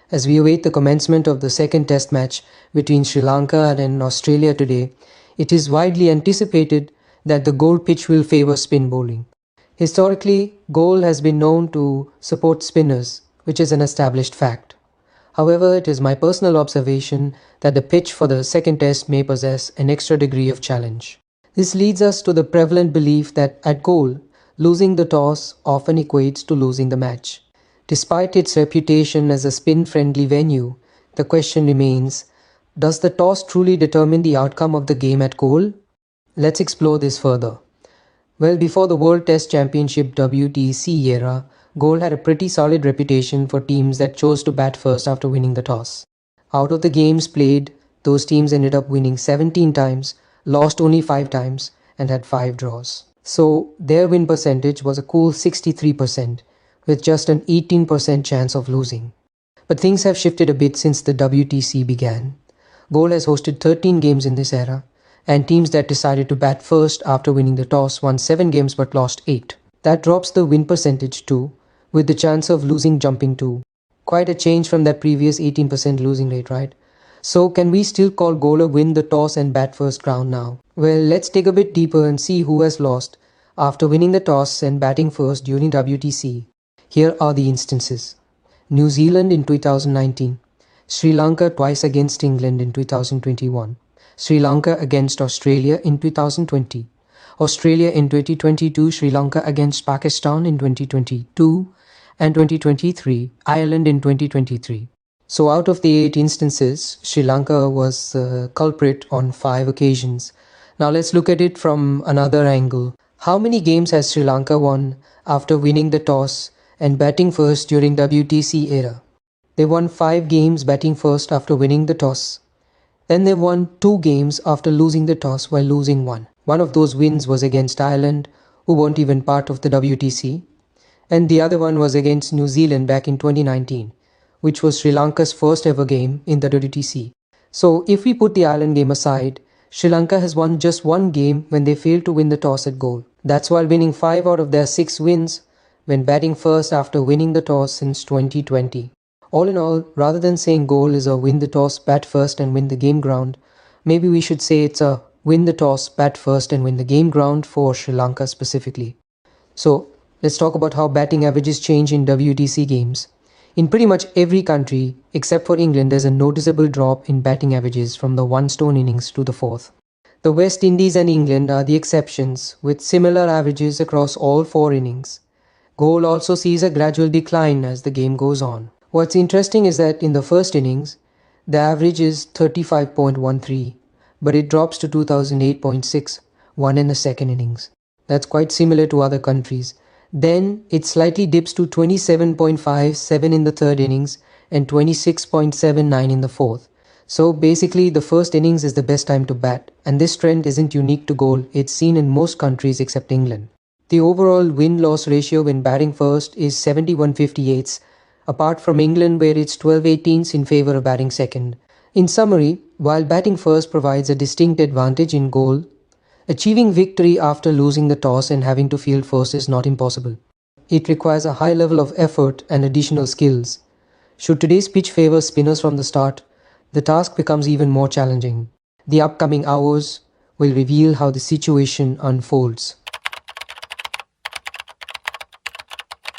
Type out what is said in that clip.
As we await the commencement of the second test match between Sri Lanka and Australia today, it is widely anticipated that the Galle pitch will favour spin bowling. Historically, Galle has been known to support spinners, which is an established fact. However, it is my personal observation that the pitch for the second test may possess an extra degree of challenge. This leads us to the prevalent belief that at Galle, losing the toss often equates to losing the match. Despite its reputation as a spin-friendly venue, the question remains, does the toss truly determine the outcome of the game at Galle? Let's explore this further. Well, before the World Test Championship WTC era, Galle had a pretty solid reputation for teams that chose to bat first after winning the toss. Out of the games played, those teams ended up winning 17 times, lost only 5 times, and had 5 draws. So their win percentage was a cool 63%, with just an 18% chance of losing. But things have shifted a bit since the WTC began. Galle has hosted 13 games in this era, and teams that decided to bat first after winning the toss won 7 games but lost 8. That drops the win percentage too, with the chance of losing jumping too. Quite a change from that previous 18% losing rate, right? So can we still call Galle a win the toss and bat first ground now? Well, let's dig a bit deeper and see who has lost after winning the toss and batting first during WTC. Here are the instances. New Zealand in 2019, Sri Lanka twice against England in 2021, Sri Lanka against Australia in 2020, Australia in 2022, Sri Lanka against Pakistan in 2022, and 2023, Ireland in 2023. So out of the 8 instances, Sri Lanka was the culprit on 5 occasions. Now let's look at it from another angle. How many games has Sri Lanka won after winning the toss and batting first during WTC era? They won 5 games batting first after winning the toss. Then they won 2 games after losing the toss while losing 1. One of those wins was against Ireland, who weren't even part of the WTC. And the other one was against New Zealand back in 2019, which was Sri Lanka's first ever game in the WTC. So if we put the Ireland game aside, Sri Lanka has won just 1 game when they failed to win the toss at Galle. That's while winning 5 out of their 6 wins when batting first after winning the toss since 2020. All in all, rather than saying Galle is a win the toss, bat first and win the game ground, maybe we should say it's a win the toss, bat first and win the game ground for Sri Lanka specifically. So let's talk about how batting averages change in WTC games. In pretty much every country, except for England, there's a noticeable drop in batting averages from the 1-stone innings to the 4th. The West Indies and England are the exceptions, with similar averages across all 4 innings. Galle also sees a gradual decline as the game goes on. What's interesting is that in the first innings, the average is 35.13, but it drops to 2008.61 in the second innings. That's quite similar to other countries. Then it slightly dips to 27.57 in the third innings and 26.79 in the fourth. So basically the first innings is the best time to bat, and this trend isn't unique to Galle, it's seen in most countries except England. The overall win-loss ratio when batting first is 71/58, apart from England where it's 12/18 in favour of batting second. In summary, while batting first provides a distinct advantage in Galle, achieving victory after losing the toss and having to field first is not impossible. It requires a high level of effort and additional skills. Should today's pitch favour spinners from the start, the task becomes even more challenging. The upcoming hours will reveal how the situation unfolds.